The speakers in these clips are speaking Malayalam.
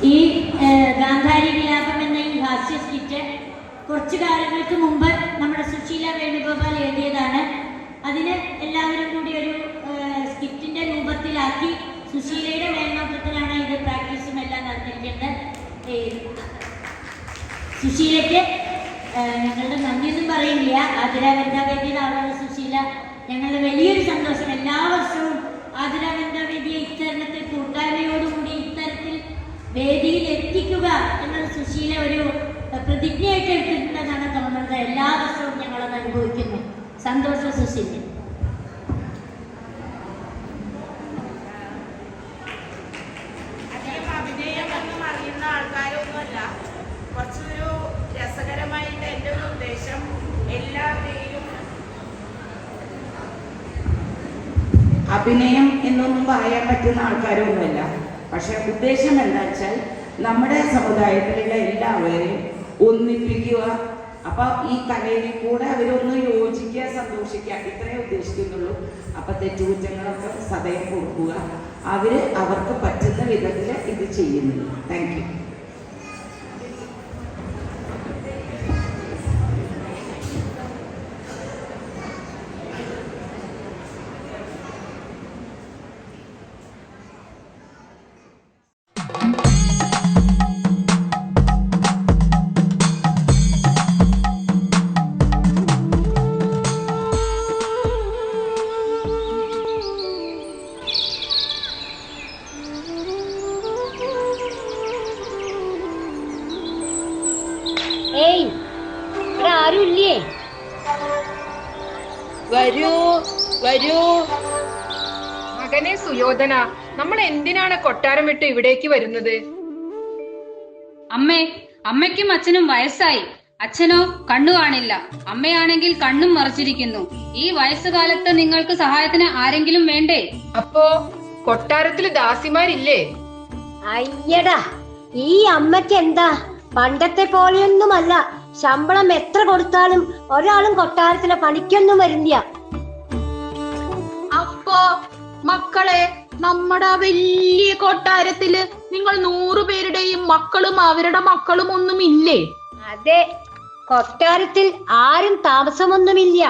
ഈ ഗാന്ധാരി വിലാപം എന്ന ഈ ഹാസ്യ സ്കിറ്റ് കുറച്ചു കാലങ്ങൾക്ക് മുമ്പ് നമ്മുടെ സുശീല വേണുഗോപാൽ എഴുതിയതാണ്. അതിന് എല്ലാവരും കൂടി ഒരു സ്കിറ്റിൻ്റെ രൂപത്തിലാക്കി സുശീലയുടെ മേൽനോട്ടത്തിലാണ് ഇത് പ്രാക്ടീസും എല്ലാം നടന്നിരിക്കുന്നത്. സുശീലയ്ക്ക് ഞങ്ങളുടെ നന്ദിയൊന്നും പറയുന്നില്ല. ആതിര വനിതാവേദിയിൽ അവരുടെ സുശീല ഞങ്ങളുടെ വലിയൊരു സന്തോഷം. എല്ലാ വർഷവും ആതിര വനിതാവേദിയെ ഇത്തരണത്തിൽ കൂട്ടായ്മയോടുകൂടി ഇത്തരത്തിൽ വേദിയിൽ എത്തിക്കുക എന്നത് സുശീല ഒരു പ്രതിജ്ഞയായിട്ട് എടുത്തിട്ടുണ്ടെന്നാണ് തോന്നുന്നത്. എല്ലാ വർഷവും ഞങ്ങളത് അനുഭവിക്കുന്നു. സന്തോഷം സുശീല. അഭിനയമൊന്നും അറിയുന്ന ആൾക്കാരൊന്നുമല്ല. കുറച്ചൊരു രസകരമായിട്ട് എൻ്റെ ഒരു ഉദ്ദേശം എല്ലാവരെയും അഭിനയം എന്നൊന്നും പറയാൻ പറ്റുന്ന ആൾക്കാരൊന്നുമല്ല. പക്ഷെ ഉദ്ദേശം എന്താ വെച്ചാൽ നമ്മുടെ സമുദായത്തിലുള്ള എല്ലാവരെയും ഒന്നിപ്പിക്കുക. അപ്പൊ ഈ കലയിൽ കൂടെ അവരൊന്ന് യോജിക്കുക, സന്തോഷിക്കുക, ഇത്രേ ഉദ്ദേശിക്കുന്നുള്ളൂ. അപ്പൊ തെറ്റുകുറ്റങ്ങളൊക്കെ സദയം കൊടുക്കുക. അവർക്ക് പറ്റുന്ന വിധത്തിൽ ഇത് ചെയ്യുന്നു. Thank you. ആരുമില്ലേ? വരൂ വരൂ. മകനെ സുയോധന, നമ്മൾ എന്തിനാണ് കൊട്ടാരം വിട്ട് ഇവിടേക്ക് വരുന്നത്? അമ്മേ, അമ്മയ്ക്കും അച്ഛനും വയസ്സായി. അച്ഛനോ കണ്ണു കാണില്ല, അമ്മയാണെങ്കിൽ കണ്ണും മറച്ചിരിക്കുന്നു. ഈ വയസ്സുകാലത്ത് നിങ്ങൾക്ക് സഹായത്തിന് ആരെങ്കിലും വേണ്ടേ? അപ്പോ കൊട്ടാരത്തില് ദാസിമാരില്ലേ? അയ്യടാ, ഈ അമ്മയ്ക്ക് എന്താ പണ്ടത്തെ പോലെയൊന്നുമല്ല. ശമ്പളം എത്ര കൊടുത്താലും ഒരാളും കൊട്ടാരത്തിലെ പണിക്കൊന്നും വരില്ല. അപ്പോ മക്കളെ, നമ്മുടെ വലിയ കൊട്ടാരത്തില് നിങ്ങൾ 100 പേരുടെയും മക്കളും അവരുടെ മക്കളും ഒന്നും ഇല്ലേ? അതെ, കൊട്ടാരത്തിൽ ആരും താമസമൊന്നുമില്ല.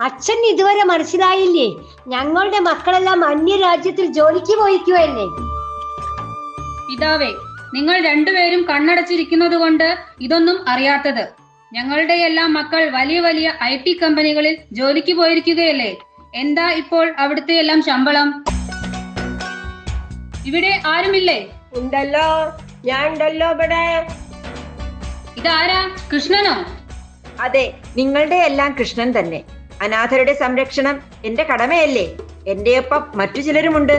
അച്ഛൻ ഇതുവരെ മനസ്സിലായില്ലേ? ഞങ്ങളുടെ മക്കളെല്ലാം അന്യരാജ്യത്തിൽ ജോലിക്ക് പോയിക്കുവല്ലേ. പിതാവേ, നിങ്ങൾ രണ്ടുപേരും കണ്ണടച്ചിരിക്കുന്നത് കൊണ്ട് ഇതൊന്നും അറിയാത്തത്. ഞങ്ങളുടെയെല്ലാം മക്കൾ വലിയ വലിയ IT കമ്പനികളിൽ ജോലിക്ക് പോയിരിക്കുകയല്ലേ. എന്താ ഇപ്പോൾ അവിടുത്തെ എല്ലാം ശമ്പളം? ഇവിടെ ആരുമില്ലേ? ഉണ്ടല്ലോ, ഞാൻ ഉണ്ടല്ലോ ഇവിടെ. ഇതാരാ? കൃഷ്ണനോ? അതെ, നിങ്ങളുടെ എല്ലാം കൃഷ്ണൻ തന്നെ. അനാഥരുടെ സംരക്ഷണം എന്റെ കടമയല്ലേ. എന്റെ ഒപ്പം മറ്റു ചിലരുമുണ്ട്.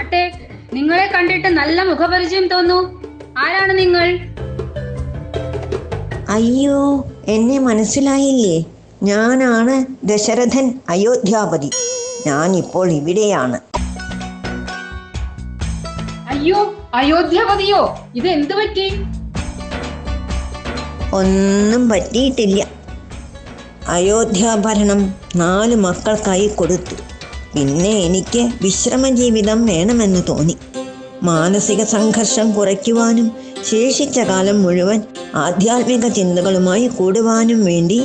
ആട്ടെ, നിങ്ങളെ കണ്ടിട്ട് നല്ല മുഖപരിചയം തോന്നുന്നു. ആരാണ് നിങ്ങൾ? അയ്യോ, എന്നെ മനസ്സിലായില്ലേ? ഞാനാണ് ദശരഥൻ അയോധ്യാപതി. ഞാൻ ഇപ്പോൾ ഇവിടെയാണ്. അയ്യോ, അയോധ്യാപതിയോ? ഇത് എന്തു പറ്റി? ഒന്നും പറ്റിയിട്ടില്ല. അയോധ്യാഭരണം 4 മക്കൾക്കായി കൊടുത്തു. പിന്നെ എനിക്ക് വിശ്രമ ജീവിതം വേണമെന്ന് തോന്നി. മാനസിക സംഘർഷം കുറയ്ക്കുവാനും ശേഷിച്ച കാലം മുഴുവൻ ആധ്യാത്മിക ചിന്തകളുമായി കൂടുവാനും വേണ്ടി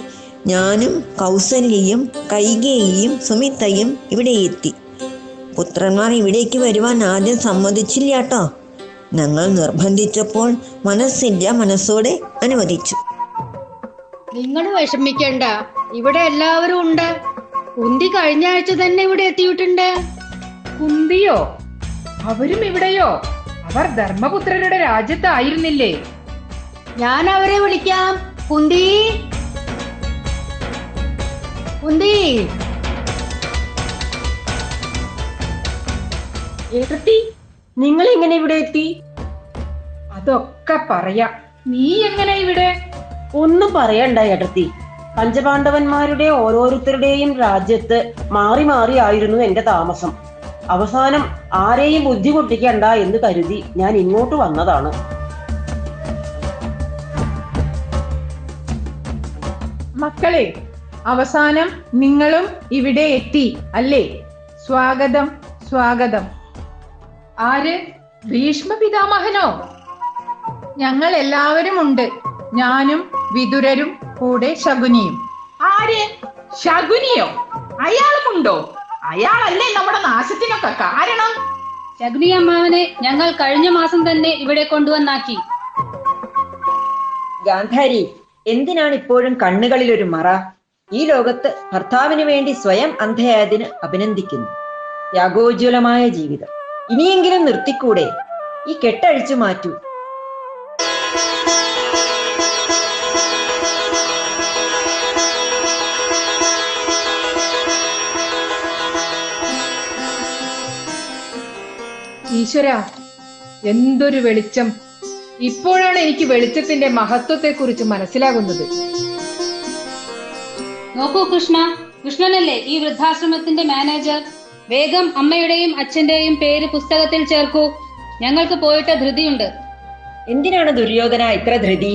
ഞാനും കൗസല്യയും കൈകേയിയും സുമിത്രയും ഇവിടെ എത്തി. പുത്രന്മാർ ഇവിടേക്ക് വരുവാൻ ആദ്യം സമ്മതിച്ചില്ല കേട്ടോ. ഞങ്ങൾ നിർബന്ധിച്ചപ്പോൾ മനസ്സോടെ അനുവദിച്ചു. നിങ്ങൾ വിഷമിക്കണ്ട, ഇവിടെ എല്ലാവരും ഉണ്ട്. കുന്തി കഴിഞ്ഞ ആഴ്ച തന്നെ ഇവിടെ എത്തിയിട്ടുണ്ട്. കുന്തിയോ? അവരും ഇവിടെയോ? അവർ ധർമ്മപുത്രരുടെ രാജ്യത്തായിരുന്നില്ലേ? ഞാൻ അവരെ വിളിക്കാം. കുന്തി, കുന്തി. ഏട്ടത്തി, നിങ്ങൾ എങ്ങനെ ഇവിടെ എത്തി? അതൊക്കെ പറയാം. നീ എങ്ങനെ ഇവിടെ? ഒന്നും പറയണ്ട ഏട്ടത്തി. പഞ്ചപാണ്ഡവന്മാരുടെ ഓരോരുത്തരുടെയും രാജ്യത്ത് മാറി മാറി ആയിരുന്നു എന്റെ താമസം. അവസാനം ആരെയും ബുദ്ധി പൊട്ടിക്കണ്ട എന്ന് കരുതി ഞാൻ ഇങ്ങോട്ട് വന്നതാണ്. മക്കളെ, അവസാനം നിങ്ങളും ഇവിടെ എത്തി അല്ലേ? സ്വാഗതം, സ്വാഗതം. ആര്? ഭീഷ്മ പിതാമഹനോ? ഞങ്ങൾ എല്ലാവരും ഉണ്ട്. ഞാനും വിതുരരും കൂടെ ശകുനിയും. ആര്? ശകുനിയോ? അയാളുമുണ്ടോ? അയാളല്ലേ നമ്മുടെ നാശത്തിനൊക്കെ കാരണം. ശകുനി അമ്മാവനെ ഞങ്ങൾ കഴിഞ്ഞ മാസം തന്നെ ഇവിടെ കൊണ്ടുവന്നാക്കി. ഗാന്ധാരി, എന്തിനാണ് ഇപ്പോഴും കണ്ണുകളിൽ ഒരു മറ? ഈ ലോകത്ത് ഭർത്താവിന് വേണ്ടി സ്വയം അന്ധയായതിന് അഭിനന്ദിക്കുന്നു. ത്യാഗോജ്വലമായ ജീവിതം ഇനിയെങ്കിലും നിർത്തിക്കൂടെ? ഈ കെട്ടഴിച്ചു മാറ്റൂ. ഈശ്വര, എന്തൊരു വെളിച്ചം! ഇപ്പോഴാണ് എനിക്ക് വെളിച്ചത്തിന്റെ മഹത്വത്തെ കുറിച്ച് മനസ്സിലാകുന്നത്. നോക്കൂ കൃഷ്ണ, കൃഷ്ണനല്ലേ ഈ വൃദ്ധാശ്രമത്തിന്റെ മാനേജർ? വേഗം അമ്മയുടെയും അച്ഛന്റെയും പേര് പുസ്തകത്തിൽ ചേർക്കൂ. ഞങ്ങൾക്ക് പോയിട്ട് ധൃതിയുണ്ട്. എന്തിനാണ് ദുര്യോധന ഇത്ര ധൃതി?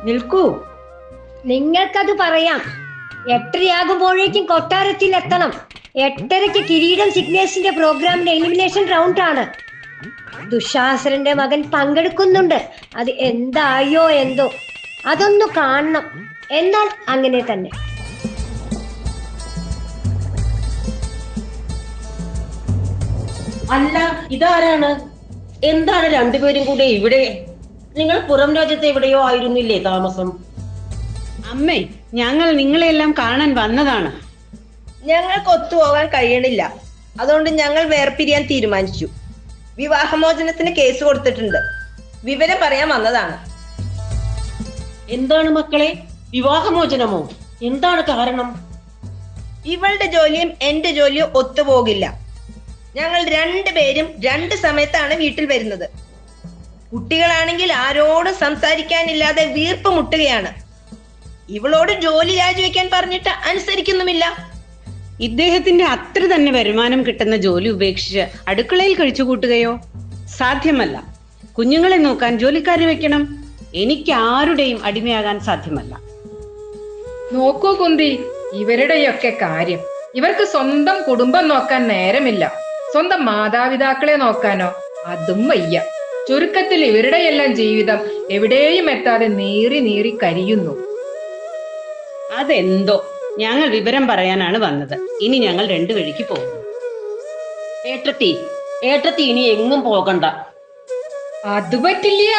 നിൽക്കൂ. നിങ്ങൾക്കത് പറയാം. 8:30 കൊട്ടാരത്തിൽ എത്തണം. 8:30 കിരീടം സിഗ്നേഴ്സിന്റെ പ്രോഗ്രാമിന്റെ എലിമിനേഷൻ റൗണ്ട് ആണ്. ദുശാസനന്റെ മകൻ പങ്കെടുക്കുന്നുണ്ട്. അത് എന്തായോ എന്തോ, അതൊന്നു കാണണം. എന്നാൽ അങ്ങനെ തന്നെ. അല്ല, ഇതാരാണ്? എന്താണ് രണ്ടുപേരും കൂടെ ഇവിടെ? നിങ്ങൾ പുറം രാജ്യത്ത് എവിടെയോ ആയിരുന്നില്ലേ താമസം? അമ്മേ, ഞങ്ങൾ നിങ്ങളെല്ലാം കാണാൻ വന്നതാണ്. ഞങ്ങൾക്ക് ഒത്തുപോകാൻ കഴിയണില്ല. അതുകൊണ്ട് ഞങ്ങൾ വേർപിരിയാൻ തീരുമാനിച്ചു. വിവാഹമോചനത്തിന് കേസ് കൊടുത്തിട്ടുണ്ട്. വിവരം പറയാൻ വന്നതാണ്. എന്താണ് മക്കളെ, വിവാഹമോചനമോ? എന്താണ് കാരണം? ഇവളുടെ ജോലിയും എന്റെ ജോലിയും ഒത്തുപോകില്ല. ഞങ്ങൾ രണ്ടുപേരും 2 സമയത്താണ് വീട്ടിൽ വരുന്നത്. കുട്ടികളാണെങ്കിൽ ആരോടും സംസാരിക്കാനില്ലാതെ വീർപ്പ് മുട്ടുകയാണ്. ഇവളോട് ജോലി രാജിവെക്കാൻ പറഞ്ഞിട്ട് അനുസരിക്കുന്നുമില്ല. ഇദ്ദേഹത്തിന്റെ അത്ര തന്നെ വരുമാനം കിട്ടുന്ന ജോലി ഉപേക്ഷിച്ച് അടുക്കളയിൽ കഴിച്ചുകൂട്ടുകയോ? സാധ്യമല്ല. കുഞ്ഞുങ്ങളെ നോക്കാൻ ജോലിക്കാരെ വെക്കണം. എനിക്ക് ആരുടെയും അടിമയാകാൻ സാധ്യമല്ല. നോക്കൂ കുന്തി, ഇവരുടെയൊക്കെ കാര്യം. ഇവർക്ക് സ്വന്തം കുടുംബം നോക്കാൻ നേരമില്ല. സ്വന്തം മാതാപിതാക്കളെ നോക്കാനോ? അതും വയ്യ. ചുരുക്കത്തിൽ ഇവരുടെയെല്ലാം ജീവിതം എവിടെയും എത്താതെ നീറി നീറി കരിയുന്നു. അതെന്തോ, ഞങ്ങൾ വിവരം പറയാനാണ് വന്നത്. ഇനി ഞങ്ങൾ 2 വഴിക്ക് പോകും. ഏട്ടത്തി ഇനി എങ്ങും പോകണ്ട. അത് പറ്റില്ല.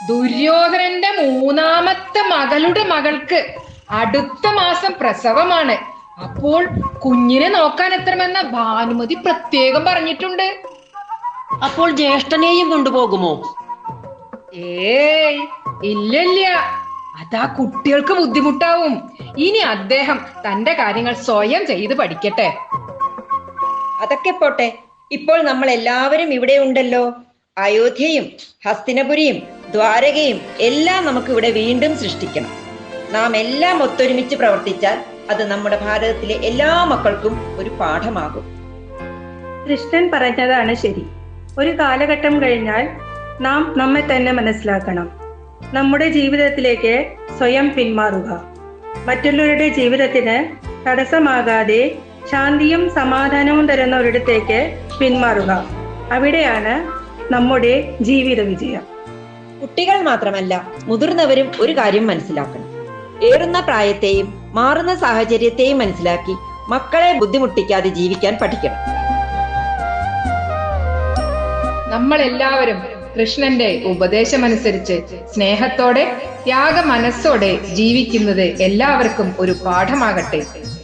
ദുര്യോധനന്റെ 3ാമത്തെ മകളുടെ മകൾക്ക് അടുത്ത മാസം പ്രസവമാണ്. അപ്പോൾ കുഞ്ഞിനെ നോക്കാൻ എത്തണമെന്ന ഭാനുമതി പ്രത്യേകം പറഞ്ഞിട്ടുണ്ട്. അപ്പോൾ ജ്യേഷ്ഠനെയും കൊണ്ടുപോകുമോ? ഏയ്, ഇല്ലല്ല. അതാ കുട്ടികൾക്ക് ബുദ്ധിമുട്ടാവും. ഇനി അദ്ദേഹം തന്റെ കാര്യങ്ങൾ സ്വയം ചെയ്ത് പഠിക്കട്ടെ. അതൊക്കെ പോട്ടെ, ഇപ്പോൾ നമ്മൾ എല്ലാവരും ഇവിടെ ഉണ്ടല്ലോ. അയോധ്യയും ഹസ്തിനപുരിയും ദ്വാരകയും എല്ലാം നമുക്ക് ഇവിടെ വീണ്ടും സൃഷ്ടിക്കണം. നാം എല്ലാം ഒത്തൊരുമിച്ച് പ്രവർത്തിച്ചാൽ അത് നമ്മുടെ ഭാരതത്തിലെ എല്ലാ മക്കൾക്കും ഒരു പാഠമാകും. കൃഷ്ണൻ പറഞ്ഞതാണ് ശരി. ഒരു കാലഘട്ടം കഴിഞ്ഞാൽ നാം നമ്മെ തന്നെ മനസ്സിലാക്കണം. നമ്മുടെ ജീവിതത്തിലേക്ക് സ്വയം പിന്മാറുക. മറ്റുള്ളവരുടെ ജീവിതത്തിന് തടസ്സമാകാതെ ശാന്തിയും സമാധാനവും തരുന്ന ഒരിടത്തേക്ക് പിന്മാറുക. അവിടെയാണ് നമ്മുടെ ജീവിത വിജയം. കുട്ടികൾ മാത്രമല്ല, മുതിർന്നവരും ഒരു കാര്യം മനസ്സിലാക്കണം. ഏറുന്ന പ്രായത്തെയും മാറുന്ന സാഹചര്യത്തെയും മനസ്സിലാക്കി മക്കളെ ബുദ്ധിമുട്ടിക്കാതെ ജീവിക്കാൻ പഠിക്കണം. നമ്മളെല്ലാവരും കൃഷ്ണന്റെ ഉപദേശമനുസരിച്ച് സ്നേഹത്തോടെ ത്യാഗ മനസ്സോടെ ജീവിക്കുന്നത് എല്ലാവർക്കും ഒരു പാഠമാകട്ടെ.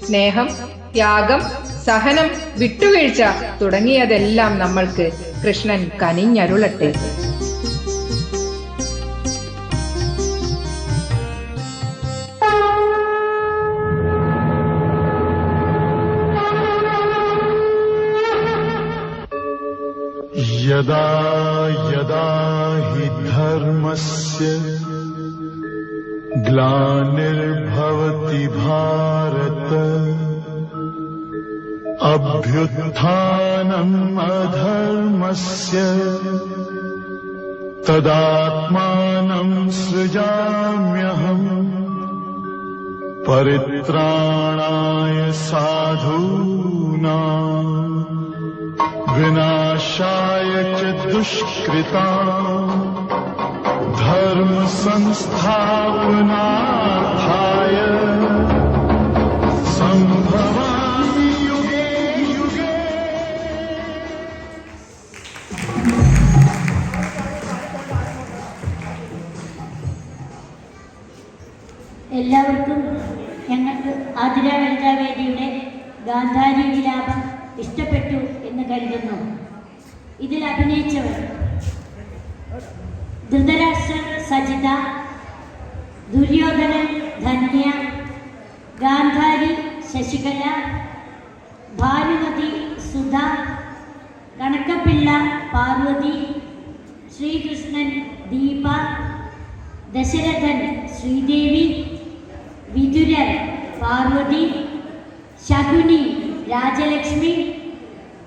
സ്നേഹം, ത്യാഗം, സഹനം, വിട്ടുവീഴ്ച തുടങ്ങിയതെല്ലാം നമ്മൾക്ക് കൃഷ്ണൻ കനിഞ്ഞരുളട്ടെ. यदा यदा हि धर्मस्य ग्लानिर्भवति भारत अभ्युत्थानम् अधर्मस्य तदात्मानं सृजाम्यहम् परित्राणाय साधूनां विनाशाय च दुष्कृताम् धर्म संस्थापनार्थाय संभवामि युगे युगे। എല്ലാവർക്കും ഞങ്ങൾക്ക് ആതിര വനിതാ വേദിയുടെ ഗാന്ധാരി വിലാപം ഇഷ്ടപ്പെട്ടു എന്ന് കരുതുന്നു. ഇതിൽ അഭിനയിച്ചവർ ധൃതരാഷ്ട്രൻ സജിത, ദുര്യോധനൻ ധന്യ, ഗാന്ധാരി ശശികല, ഭാനുമതി സുധ, കണക്കപ്പിള്ള പാർവതി, ശ്രീകൃഷ്ണൻ ദീപ, ദശരഥൻ ശ്രീദേവി, വിതുരൻ പാർവതി, ശകുനി രാജലക്ഷ്മി,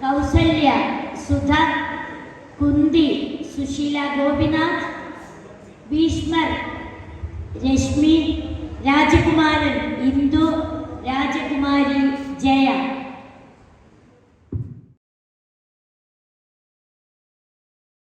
കൗസല്യ സുധ, കുന്തി സുശീല ഗോപിനാഥ്, ഭീഷ്മർ രശ്മി, രാജകുമാരൻ ഇന്ദു, രാജകുമാരി ജയ.